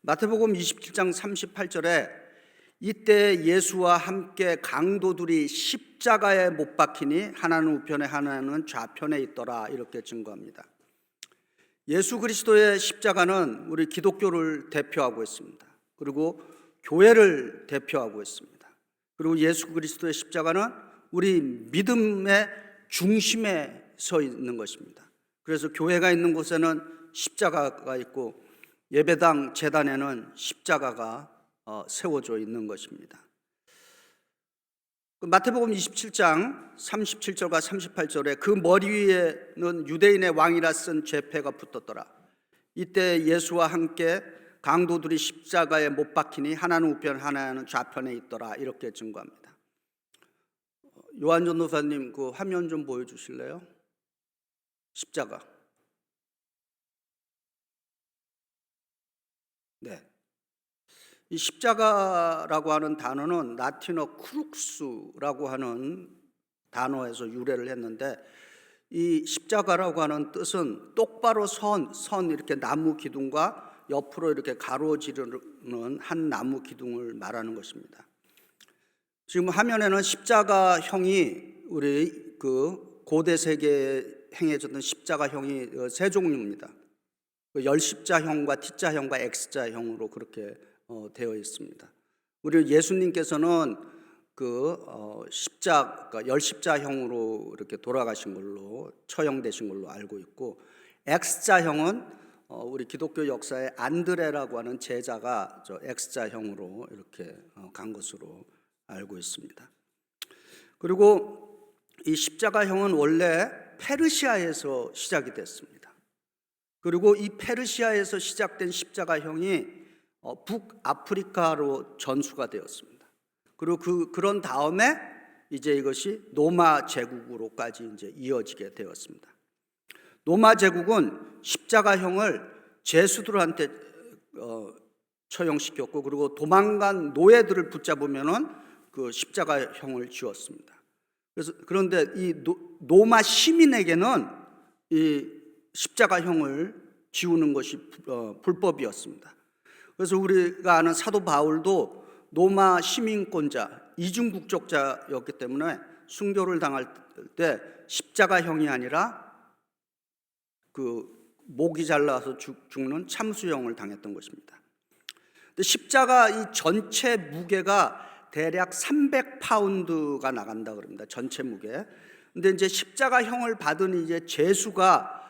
마태복음 27장 38절에 이때 예수와 함께 강도들이 십자가에 못 박히니 하나는 우편에 하나는 좌편에 있더라, 이렇게 증거합니다. 예수 그리스도의 십자가는 우리 기독교를 대표하고 있습니다. 그리고 교회를 대표하고 있습니다. 그리고 예수 그리스도의 십자가는 우리 믿음의 중심에 서 있는 것입니다. 그래서 교회가 있는 곳에는 십자가가 있고 예배당 제단에는 십자가가 세워져 있는 것입니다. 마태복음 27장 37절과 38절에 그 머리 위에는 유대인의 왕이라 쓴 죄패가 붙었더라. 이때 예수와 함께 강도들이 십자가에 못 박히니 하나는 우편 하나는 좌편에 있더라, 이렇게 증거합니다. 요한 전도사님 그 화면 좀 보여주실래요? 십자가. 네. 이 십자가라고 하는 단어는 라틴어 크룩스라고 하는 단어에서 유래를 했는데, 이 십자가라고 하는 뜻은 똑바로 선 이렇게 나무 기둥과 옆으로 이렇게 가로지르는 한 나무 기둥을 말하는 것입니다. 지금 화면에는 십자가형이 우리 그 고대 세계에 행해졌던 십자가형이 세 종류입니다. 열십자형과 T자형과 X자형으로 그렇게 되어 있습니다. 우리 예수님께서는 열십자형으로 이렇게 돌아가신 걸로, 처형되신 걸로 알고 있고, X자형은 우리 기독교 역사에 안드레라고 하는 제자가 X자형으로 이렇게 간 것으로 알고 있습니다. 그리고 이 십자가형은 원래 페르시아에서 시작이 됐습니다. 그리고 이 페르시아에서 시작된 십자가형이 북아프리카로 전수가 되었습니다. 그리고 그런 다음에 이제 이것이 로마 제국으로까지 이제 이어지게 되었습니다. 로마 제국은 십자가형을 제수들한테 처형시켰고, 그리고 도망간 노예들을 붙잡으면은 그 십자가형을 지었습니다. 그런데 이 로마 시민에게는 이 십자가형을 지우는 것이 불법이었습니다. 그래서 우리가 아는 사도 바울도 로마 시민권자, 이중국적자였기 때문에 순교를 당할 때 십자가형이 아니라 그 목이 잘라서 죽는 참수형을 당했던 것입니다. 근데 십자가 이 전체 무게가 대략 300파운드가 나간다 그럽니다. 전체 무게. 근데 이제 십자가형을 받은 이제 제수가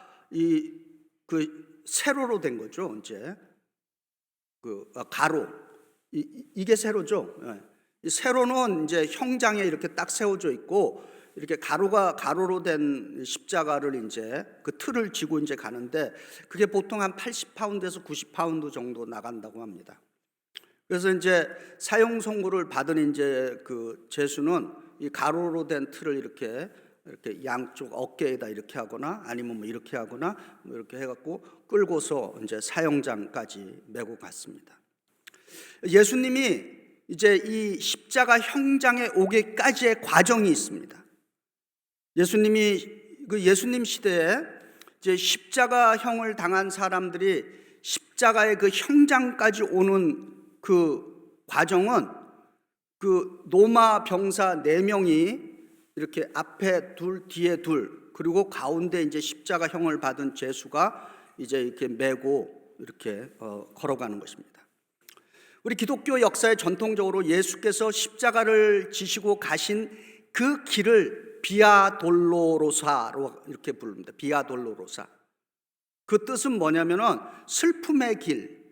세로로 된 거죠. 이제 가로. 이게 세로죠. 이 세로는 이제 형장에 이렇게 딱 세워져 있고, 이렇게 가로로 된 십자가를 이제 그 틀을 지고 이제 가는데, 그게 보통 한 80파운드에서 90파운드 정도 나간다고 합니다. 그래서 이제 사형 선고를 받은 이제 그 제수는 이 가로로 된 틀을 이렇게 양쪽 어깨에다 이렇게 하거나 아니면 뭐 이렇게 하거나 뭐 이렇게 해갖고 끌고서 이제 사형장까지 메고 갔습니다. 예수님이 이제 이 십자가 형장에 오기까지의 과정이 있습니다. 예수님 시대에 이제 십자가형을 당한 사람들이 십자가의 그 형장까지 오는 그 과정은 그 로마 병사 4명이 이렇게 앞에 둘, 뒤에 둘, 그리고 가운데 이제 십자가형을 받은 제수가 이제 이렇게 메고 이렇게 걸어가는 것입니다. 우리 기독교 역사에 전통적으로 예수께서 십자가를 지시고 가신 그 길을 비아 돌로로사로 이렇게 부릅니다. 비아 돌로로사. 그 뜻은 뭐냐면은 슬픔의 길,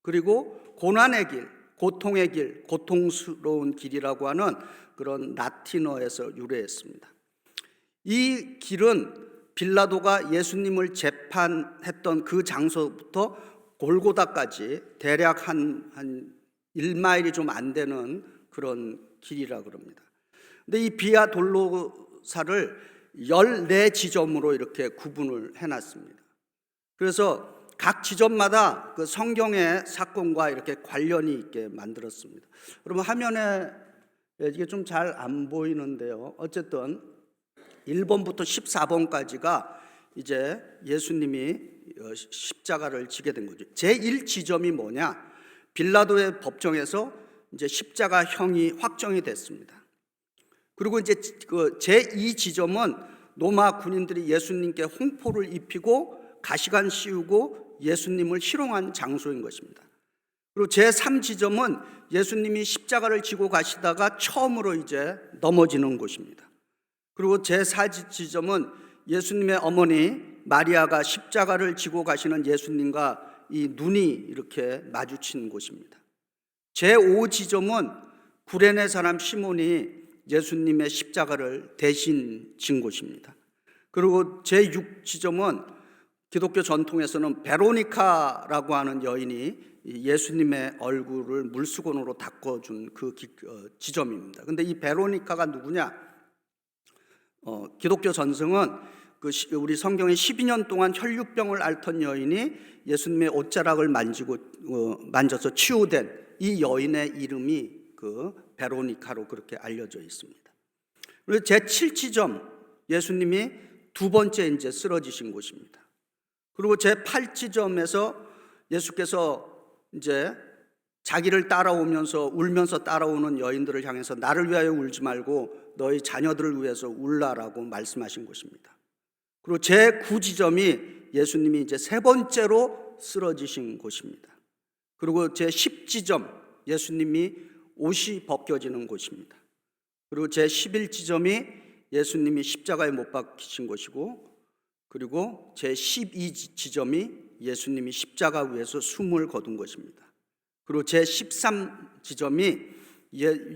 그리고 고난의 길, 고통의 길, 고통스러운 길이라고 하는 그런 라틴어에서 유래했습니다. 이 길은 빌라도가 예수님을 재판했던 그 장소부터 골고다까지 대략 한 1마일이 좀 안 되는 그런 길이라 그럽니다. 근데 이 비아 돌로사를 14지점으로 이렇게 구분을 해놨습니다. 그래서 각 지점마다 그 성경의 사건과 이렇게 관련이 있게 만들었습니다. 여러분 화면에 이게 좀 잘 안 보이는데요. 어쨌든 1번부터 14번까지가 이제 예수님이 십자가를 지게 된 거죠. 제1지점이 뭐냐? 빌라도의 법정에서 이제 십자가형이 확정이 됐습니다. 그리고 이제 그 제2 지점은 로마 군인들이 예수님께 홍포를 입히고 가시관 씌우고 예수님을 희롱한 장소인 것입니다. 그리고 제3 지점은 예수님이 십자가를 지고 가시다가 처음으로 이제 넘어지는 곳입니다. 그리고 제4 지점은 예수님의 어머니 마리아가 십자가를 지고 가시는 예수님과 이 눈이 이렇게 마주친 곳입니다. 제5 지점은 구레네 사람 시몬이 예수님의 십자가를 대신 진 곳입니다. 그리고 제6 지점은 기독교 전통에서는 베로니카라고 하는 여인이 예수님의 얼굴을 물수건으로 닦아준 그 지점입니다. 근데 이 베로니카가 누구냐? 기독교 전승은 우리 성경에 12년 동안 혈류병을 앓던 여인이 예수님의 옷자락을 만져서 치유된 이 여인의 이름이 그 베로니카로 그렇게 알려져 있습니다. 그리고 제7지점 예수님이 두 번째 이제 쓰러지신 곳입니다. 그리고 제8지점에서 예수께서 이제 자기를 따라오면서 울면서 따라오는 여인들을 향해서 나를 위하여 울지 말고 너희 자녀들을 위해서 울라라고 말씀하신 곳입니다. 그리고 제9지점이 예수님이 이제 세 번째로 쓰러지신 곳입니다. 그리고 제10지점 예수님이 옷이 벗겨지는 곳입니다. 그리고 제11지점이 예수님이 십자가에 못 박히신 곳이고, 그리고 제12지점이 예수님이 십자가 위에서 숨을 거둔 것입니다. 그리고 제13지점이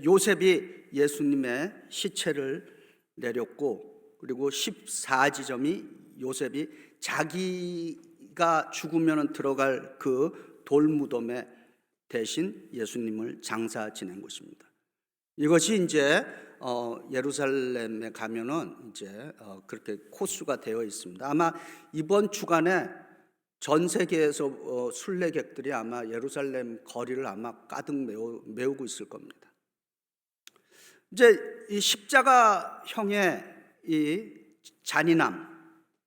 요셉이 예수님의 시체를 내렸고, 그리고 14지점이 요셉이 자기가 죽으면 들어갈 그 돌무덤에 대신 예수님을 장사 지낸 것입니다. 이것이 이제 예루살렘에 가면은 이제 그렇게 코스가 되어 있습니다. 아마 이번 주간에 전 세계에서 순례객들이 아마 예루살렘 거리를 아마 가득 메우고 있을 겁니다. 이제 이 십자가형의 이 잔인함,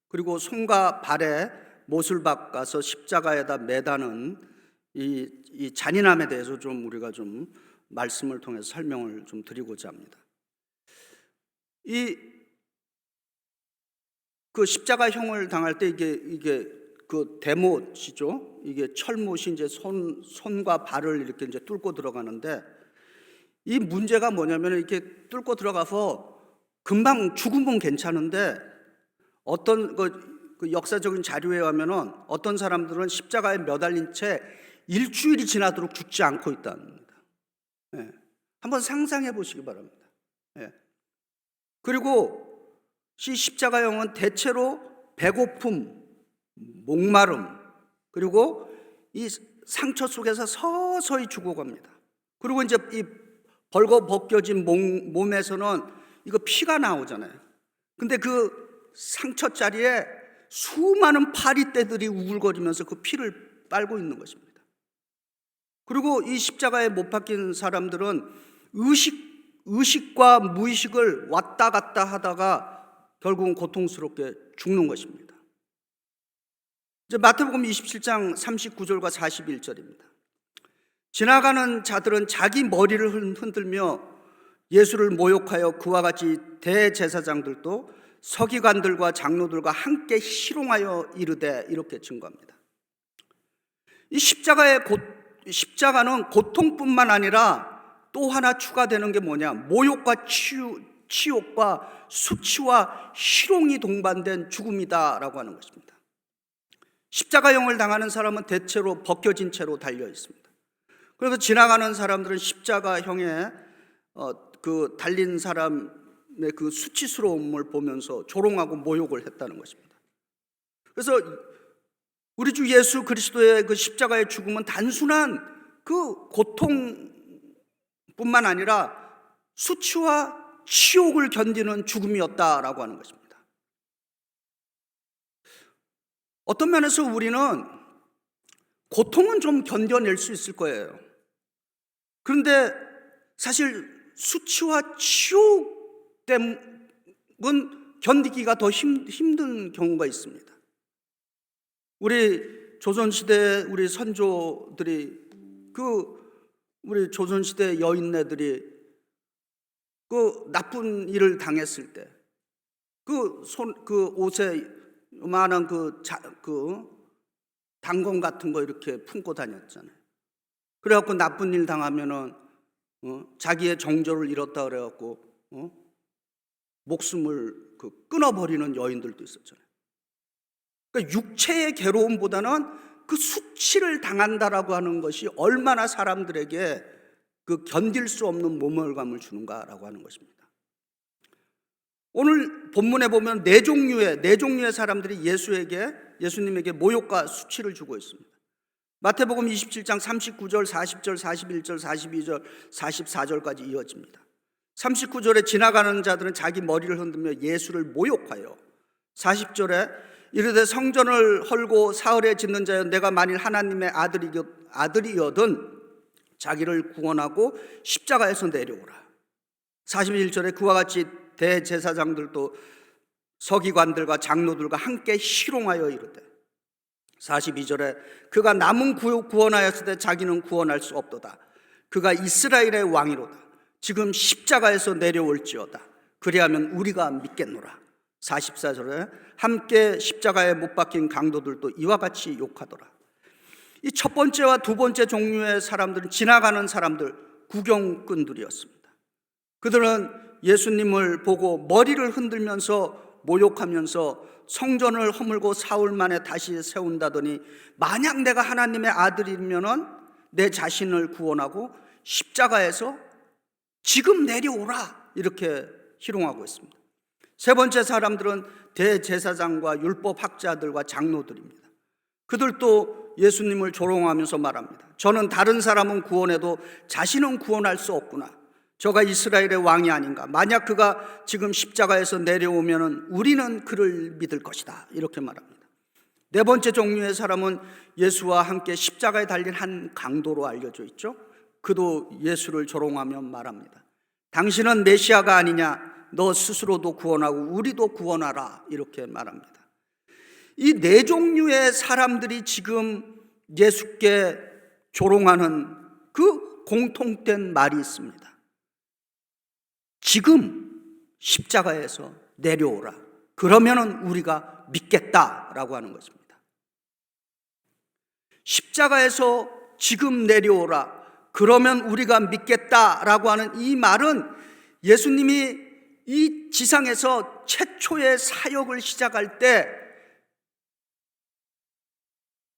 그리고 손과 발에 못을 박아서 십자가에다 매다는 이 잔인함에 대해서 좀 우리가 좀 말씀을 통해서 설명을 좀 드리고자 합니다. 그 십자가형을 당할 때 이게 그 대못이죠. 이게 철못이 이제 손과 발을 이렇게 이제 뚫고 들어가는데, 이 문제가 뭐냐면 이렇게 뚫고 들어가서 금방 죽으면 괜찮은데, 어떤 그 역사적인 자료에 하면은 어떤 사람들은 십자가에 매달린 채 일주일이 지나도록 죽지 않고 있답니다. 예. 한번 상상해 보시기 바랍니다. 예. 그리고 이 십자가형은 대체로 배고픔, 목마름, 그리고 이 상처 속에서 서서히 죽어갑니다. 그리고 이제 이 벌거벗겨진 몸에서는 이거 피가 나오잖아요. 근데 그 상처 자리에 수많은 파리떼들이 우글거리면서 그 피를 빨고 있는 것입니다. 그리고 이 십자가에 못 박힌 사람들은 의식과 무의식을 왔다 갔다 하다가 결국은 고통스럽게 죽는 것입니다. 이제 마태복음 27장 39절과 41절입니다. 지나가는 자들은 자기 머리를 흔들며 예수를 모욕하여 그와 같이 대제사장들도 서기관들과 장로들과 함께 희롱하여 이르되, 이렇게 증거합니다. 이 십자가는 고통뿐만 아니라 또 하나 추가되는 게 뭐냐? 모욕과 치욕과 수치와 희롱이 동반된 죽음이다라고 하는 것입니다. 십자가형을 당하는 사람은 대체로 벗겨진 채로 달려 있습니다. 그래서 지나가는 사람들은 십자가형에 그 달린 사람의 그 수치스러움을 보면서 조롱하고 모욕을 했다는 것입니다. 그래서 우리 주 예수 그리스도의 그 십자가의 죽음은 단순한 그 고통뿐만 아니라 수치와 치욕을 견디는 죽음이었다라고 하는 것입니다. 어떤 면에서 우리는 고통은 좀 견뎌낼 수 있을 거예요. 그런데 사실 수치와 치욕 때문은 견디기가 더 힘든 경우가 있습니다. 우리 조선시대 우리 선조들이 우리 조선시대 여인네들이 나쁜 일을 당했을 때 옷에 요만한 단검 같은 거 이렇게 품고 다녔잖아요. 그래갖고 나쁜 일 당하면은 자기의 정조를 잃었다 그래갖고 목숨을 끊어버리는 여인들도 있었잖아요. 그러니까 육체의 괴로움보다는 그 수치를 당한다라고 하는 것이 얼마나 사람들에게 견딜 수 없는 모멸감을 주는가라고 하는 것입니다. 오늘 본문에 보면 네 종류의 사람들이 예수님에게 모욕과 수치를 주고 있습니다. 마태복음 27장 39절, 40절, 41절, 42절, 44절까지 이어집니다. 39절에 지나가는 자들은 자기 머리를 흔들며 예수를 모욕하여 40절에 이르되 성전을 헐고 사흘에 짓는 자여 내가 만일 하나님의 아들이여든 자기를 구원하고 십자가에서 내려오라. 41절에 그와 같이 대제사장들도 서기관들과 장로들과 함께 희롱하여 이르되 42절에 그가 남은 구원하였을 때 자기는 구원할 수 없도다. 그가 이스라엘의 왕이로다. 지금 십자가에서 내려올지어다. 그리하면 우리가 믿겠노라. 44절에 함께 십자가에 못 박힌 강도들도 이와 같이 욕하더라. 이 첫 번째와 두 번째 종류의 사람들은 지나가는 사람들, 구경꾼들이었습니다. 그들은 예수님을 보고 머리를 흔들면서 모욕하면서 성전을 허물고 사흘 만에 다시 세운다더니 만약 내가 하나님의 아들이면은 내 자신을 구원하고 십자가에서 지금 내려오라 이렇게 희롱하고 있습니다. 세 번째 사람들은 대제사장과 율법학자들과 장로들입니다. 그들도 예수님을 조롱하면서 말합니다. 저는 다른 사람은 구원해도 자신은 구원할 수 없구나. 저가 이스라엘의 왕이 아닌가. 만약 그가 지금 십자가에서 내려오면 우리는 그를 믿을 것이다. 이렇게 말합니다. 네 번째 종류의 사람은 예수와 함께 십자가에 달린 한 강도로 알려져 있죠. 그도 예수를 조롱하며 말합니다. 당신은 메시아가 아니냐. 너 스스로도 구원하고 우리도 구원하라. 이렇게 말합니다. 이 네 종류의 사람들이 지금 예수께 조롱하는 그 공통된 말이 있습니다. 지금 십자가에서 내려오라. 그러면은 우리가 믿겠다라고 하는 것입니다. 십자가에서 지금 내려오라. 그러면 우리가 믿겠다라고 하는 이 말은 예수님이 이 지상에서 최초의 사역을 시작할 때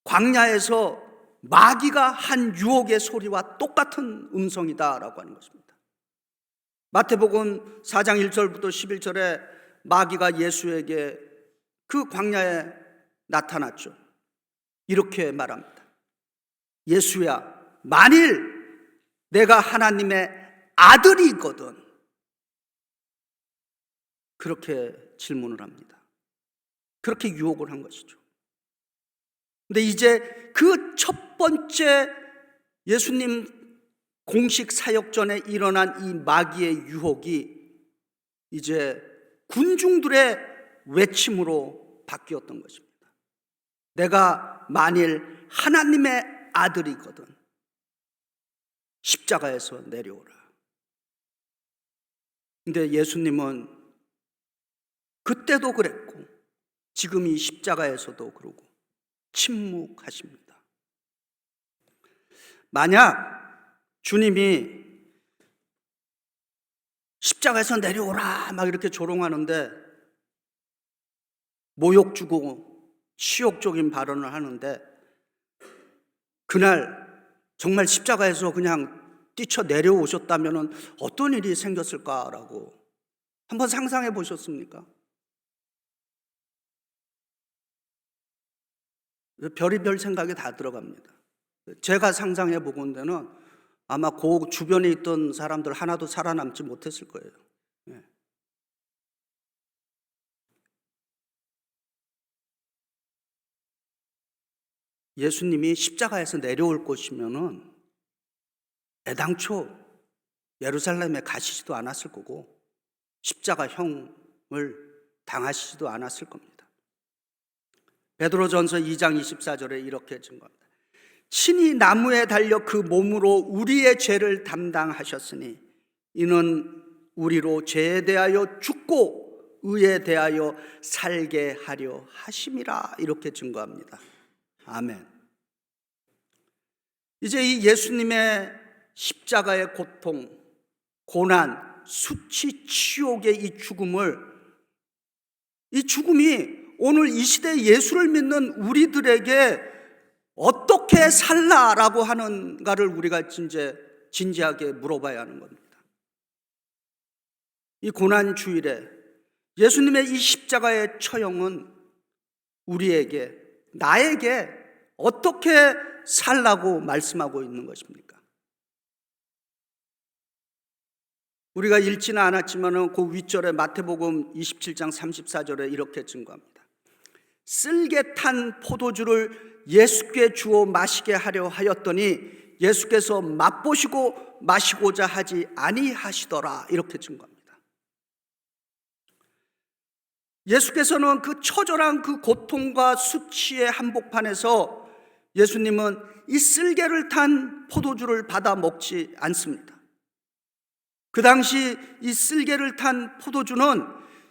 광야에서 마귀가 한 유혹의 소리와 똑같은 음성이다라고 하는 것입니다. 마태복음 4장 1절부터 11절에 마귀가 예수에게 그 광야에 나타났죠. 이렇게 말합니다. 예수야, 만일 내가 하나님의 아들이거든. 그렇게 질문을 합니다. 그렇게 유혹을 한 것이죠. 근데 이제 그 첫 번째 예수님 공식 사역 전에 일어난 이 마귀의 유혹이 이제 군중들의 외침으로 바뀌었던 것입니다. 내가 만일 하나님의 아들이거든 십자가에서 내려오라. 근데 예수님은 그때도 그랬고 지금 이 십자가에서도 그러고 침묵하십니다. 만약 주님이 십자가에서 내려오라 막 이렇게 조롱하는데 모욕 주고 치욕적인 발언을 하는데 그날 정말 십자가에서 그냥 뛰쳐 내려오셨다면 어떤 일이 생겼을까라고 한번 상상해 보셨습니까? 별의별 생각이 다 들어갑니다. 제가 상상해 보건대는 아마 그 주변에 있던 사람들 하나도 살아남지 못했을 거예요. 예수님이 십자가에서 내려올 것이면은 애당초 예루살렘에 가시지도 않았을 거고 십자가형을 당하시지도 않았을 겁니다. 베드로전서 2장 24절에 이렇게 증거합니다. 신이 나무에 달려 그 몸으로 우리의 죄를 담당하셨으니 이는 우리로 죄에 대하여 죽고 의에 대하여 살게 하려 하심이라. 이렇게 증거합니다. 아멘. 이제 이 예수님의 십자가의 고통, 고난, 수치, 치욕의 이 죽음이 오늘 이 시대 예수를 믿는 우리들에게 어떻게 살라라고 하는가를 우리가 진지하게 물어봐야 하는 겁니다. 이 고난 주일에 예수님의 이 십자가의 처형은 우리에게, 나에게 어떻게 살라고 말씀하고 있는 것입니까? 우리가 읽지는 않았지만 그 윗절에 마태복음 27장 34절에 이렇게 증거합니다. 쓸개 탄 포도주를 예수께 주어 마시게 하려 하였더니 예수께서 맛보시고 마시고자 하지 아니하시더라. 이렇게 증거합니다. 예수께서는 그 처절한 그 고통과 수치의 한복판에서 예수님은 이 쓸개를 탄 포도주를 받아 먹지 않습니다. 그 당시 이 쓸개를 탄 포도주는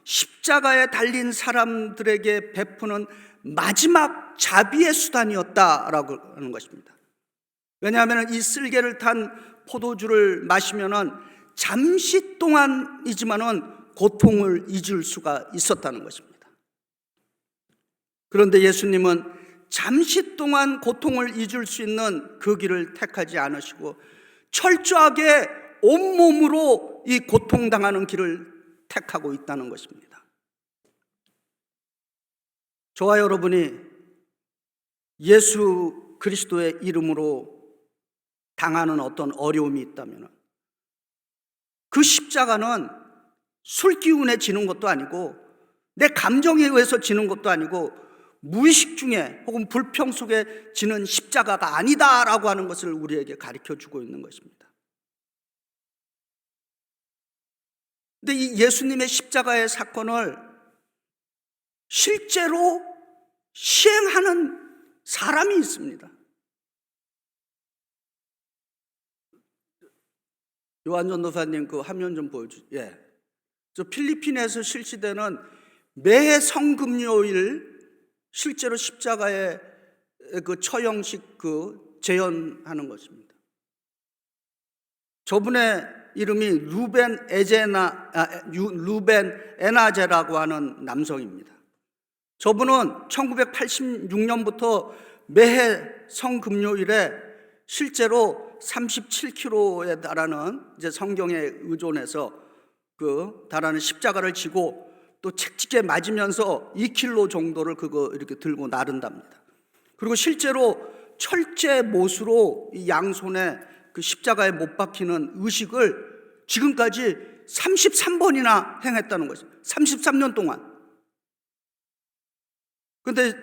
십자가에 달린 사람들에게 베푸는 마지막 자비의 수단이었다라고 하는 것입니다. 왜냐하면 이 쓸개를 탄 포도주를 마시면은 잠시 동안이지만은 고통을 잊을 수가 있었다는 것입니다. 그런데 예수님은 잠시 동안 고통을 잊을 수 있는 그 길을 택하지 않으시고 철저하게 온몸으로 이 고통당하는 길을 택하고 있다는 것입니다. 저와 여러분이 예수 그리스도의 이름으로 당하는 어떤 어려움이 있다면 그 십자가는 술기운에 지는 것도 아니고 내 감정에 의해서 지는 것도 아니고 무의식 중에 혹은 불평 속에 지는 십자가가 아니다라고 하는 것을 우리에게 가르쳐주고 있는 것입니다. 근데 이 예수님의 십자가의 사건을 실제로 시행하는 사람이 있습니다. 요한 전도사님 그 화면 좀 보여주세요. 예. 저 필리핀에서 실시되는 매해 성금요일 실제로 십자가의 그 처형식 그 재현하는 것입니다. 저분의 이름이 루벤 에나제라고 하는 남성입니다. 저분은 1986년부터 매해 성금요일에 실제로 37kg에 달하는 이제 성경에 의존해서 그 달하는 십자가를 지고 또 책찍에 맞으면서 2kg 정도를 그거 이렇게 들고 나른답니다. 그리고 실제로 철제 못으로 이 양손에 그 십자가에 못 박히는 의식을 지금까지 33번이나 행했다는 거죠. 33년 동안. 근데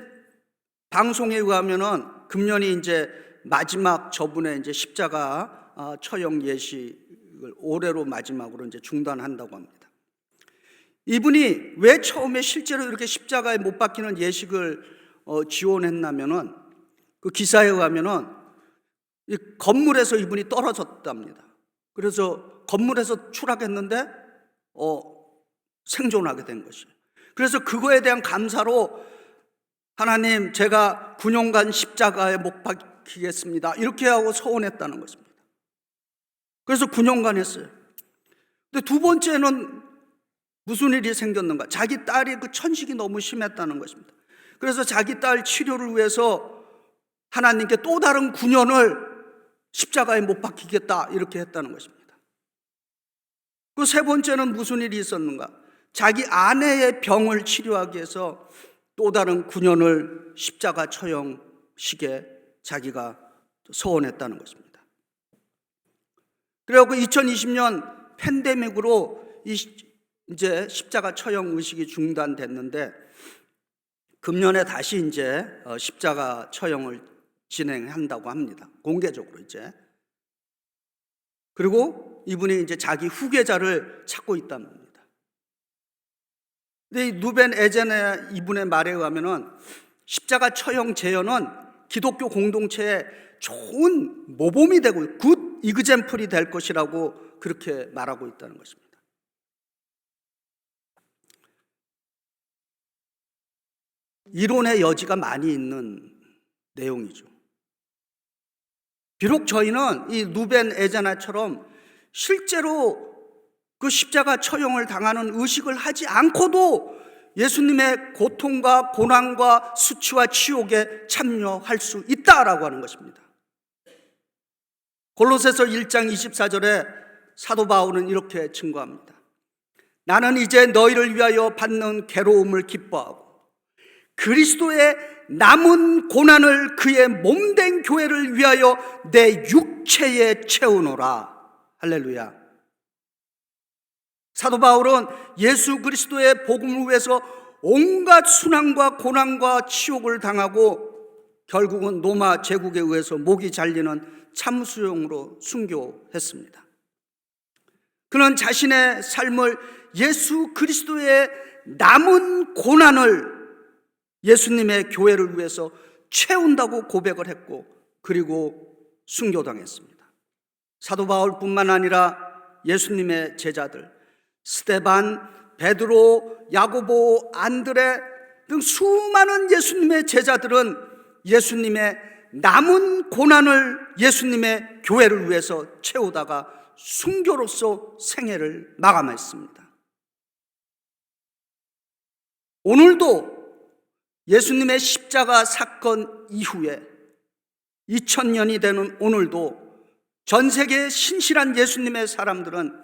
방송에 의하면은 금년이 이제 마지막 저분의 이제 십자가 처형 예식을 올해로 마지막으로 이제 중단한다고 합니다. 이분이 왜 처음에 실제로 이렇게 십자가에 못 박히는 예식을 지원했냐면은 그 기사에 의하면은 이 건물에서 이분이 떨어졌답니다. 그래서 건물에서 추락했는데 생존하게 된 것이에요. 그래서 그거에 대한 감사로 하나님, 제가 9년간 십자가에 못 박히겠습니다, 이렇게 하고 서원했다는 것입니다. 그래서 9년간 했어요. 근데 두 번째는 무슨 일이 생겼는가? 자기 딸이 그 천식이 너무 심했다는 것입니다. 그래서 자기 딸 치료를 위해서 하나님께 또 다른 9년을 십자가에 못 박히겠다, 이렇게 했다는 것입니다. 그 세 번째는 무슨 일이 있었는가? 자기 아내의 병을 치료하기 위해서 또 다른 9년을 십자가 처형식에 자기가 서원했다는 것입니다. 그래갖고 2020년 팬데믹으로 이제 십자가 처형 의식이 중단됐는데 금년에 다시 이제 십자가 처형을 진행한다고 합니다. 공개적으로 이제. 그리고 이분이 이제 자기 후계자를 찾고 있다는 겁니다. 근데 이 루벤 에제네 이분의 말에 의하면은 십자가 처형 재현은 기독교 공동체의 좋은 모범이 되고 굿 이그젬플이 될 것이라고 그렇게 말하고 있다는 것입니다. 이론의 여지가 많이 있는 내용이죠. 비록 저희는 이 누벤 에제나처럼 실제로 그 십자가 처형을 당하는 의식을 하지 않고도 예수님의 고통과 고난과 수치와 치욕에 참여할 수 있다라고 하는 것입니다. 골로새서 1장 24절에 사도 바울은 이렇게 증거합니다. 나는 이제 너희를 위하여 받는 괴로움을 기뻐하고 그리스도의 남은 고난을 그의 몸된 교회를 위하여 내 육체에 채우노라. 할렐루야. 사도 바울은 예수 그리스도의 복음을 위해서 온갖 순환과 고난과 치욕을 당하고 결국은 로마 제국에 의해서 목이 잘리는 참수용으로 순교했습니다. 그는 자신의 삶을 예수 그리스도의 남은 고난을 예수님의 교회를 위해서 채운다고 고백을 했고 그리고 순교당했습니다. 사도 바울뿐만 아니라 예수님의 제자들 스데반, 베드로, 야고보, 안드레 등 수많은 예수님의 제자들은 예수님의 남은 고난을 예수님의 교회를 위해서 채우다가 순교로서 생애를 마감했습니다. 오늘도 예수님의 십자가 사건 이후에 2000년이 되는 오늘도 전 세계의 신실한 예수님의 사람들은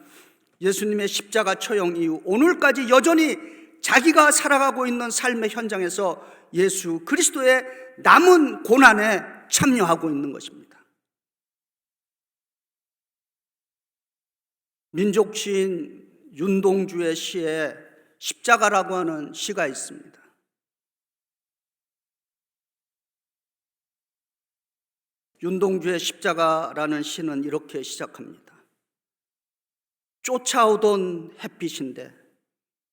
예수님의 십자가 처형 이후 오늘까지 여전히 자기가 살아가고 있는 삶의 현장에서 예수 그리스도의 남은 고난에 참여하고 있는 것입니다. 민족 시인 윤동주의 시에 십자가라고 하는 시가 있습니다. 윤동주의 십자가라는 시는 이렇게 시작합니다. 쫓아오던 햇빛인데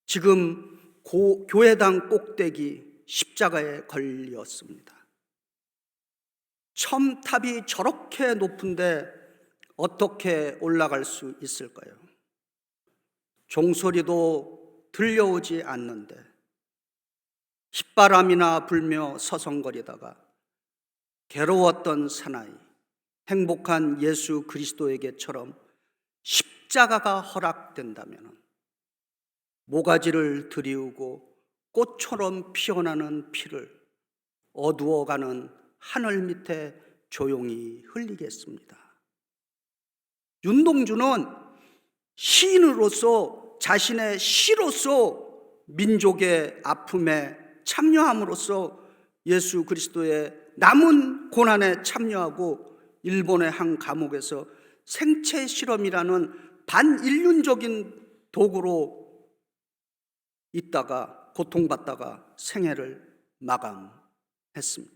지금 교회당 꼭대기 십자가에 걸렸습니다. 첨탑이 저렇게 높은데 어떻게 올라갈 수 있을까요? 종소리도 들려오지 않는데 휘바람이나 불며 서성거리다가 괴로웠던 사나이 행복한 예수 그리스도에게처럼 십자가가 허락된다면 모가지를 들이우고 꽃처럼 피어나는 피를 어두워가는 하늘 밑에 조용히 흘리겠습니다. 윤동주는 시인으로서 자신의 시로서 민족의 아픔에 참여함으로써 예수 그리스도의 남은 고난에 참여하고 일본의 한 감옥에서 생체 실험이라는 반인륜적인 도구로 있다가 고통받다가 생애를 마감했습니다.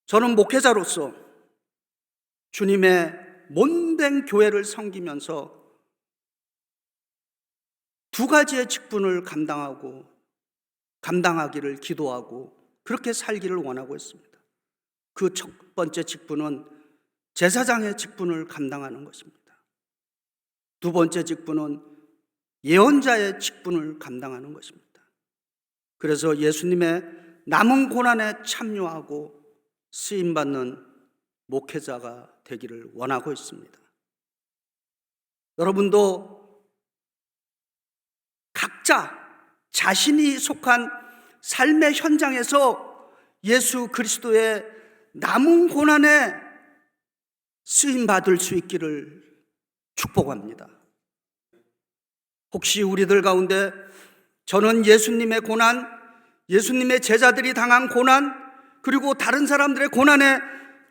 저는 목회자로서 주님의 몸된 교회를 섬기면서 두 가지의 직분을 감당하기를 기도하고 그렇게 살기를 원하고 있습니다. 그 첫 번째 직분은 제사장의 직분을 감당하는 것입니다. 두 번째 직분은 예언자의 직분을 감당하는 것입니다. 그래서 예수님의 남은 고난에 참여하고 쓰임받는 목회자가 되기를 원하고 있습니다. 여러분도 각자 자신이 속한 삶의 현장에서 예수 그리스도의 남은 고난에 쓰임받을 수 있기를 축복합니다. 혹시 우리들 가운데 저는 예수님의 고난, 예수님의 제자들이 당한 고난, 그리고 다른 사람들의 고난에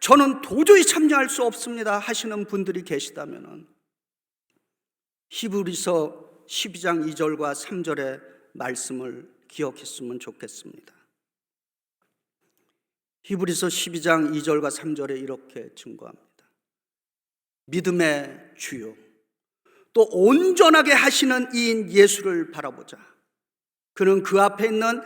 저는 도저히 참여할 수 없습니다 하시는 분들이 계시다면 히브리서 12장 2절과 3절의 말씀을 기억했으면 좋겠습니다. 히브리서 12장 2절과 3절에 이렇게 증거합니다. 믿음의 주요 또 온전하게 하시는 이인 예수를 바라보자. 그는 그 앞에 있는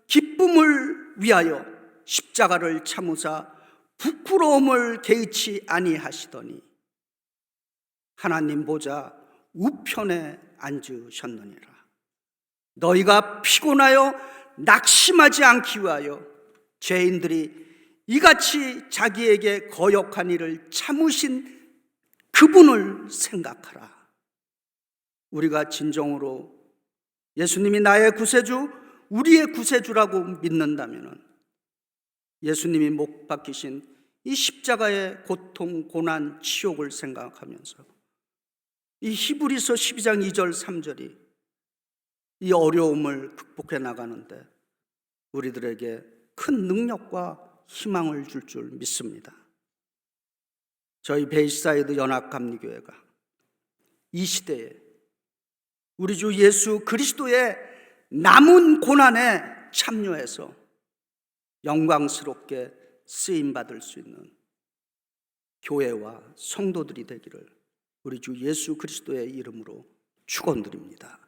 기쁨을 위하여 십자가를 참으사 부끄러움을 개의치 아니하시더니 하나님 보좌 우편에 앉으셨느니라. 너희가 피곤하여 낙심하지 않기 위하여 죄인들이 이같이 자기에게 거역한 일을 참으신 그분을 생각하라. 우리가 진정으로 예수님이 나의 구세주, 우리의 구세주라고 믿는다면 예수님이 못 박히신 이 십자가의 고통, 고난, 치욕을 생각하면서 이 히브리서 12장 2절 3절이 이 어려움을 극복해 나가는데 우리들에게 큰 능력과 희망을 줄 믿습니다. 저희 베이사이드 연합감리교회가 이 시대에 우리 주 예수 그리스도의 남은 고난에 참여해서 영광스럽게 쓰임받을 수 있는 교회와 성도들이 되기를 우리 주 예수 그리스도의 이름으로 축원드립니다.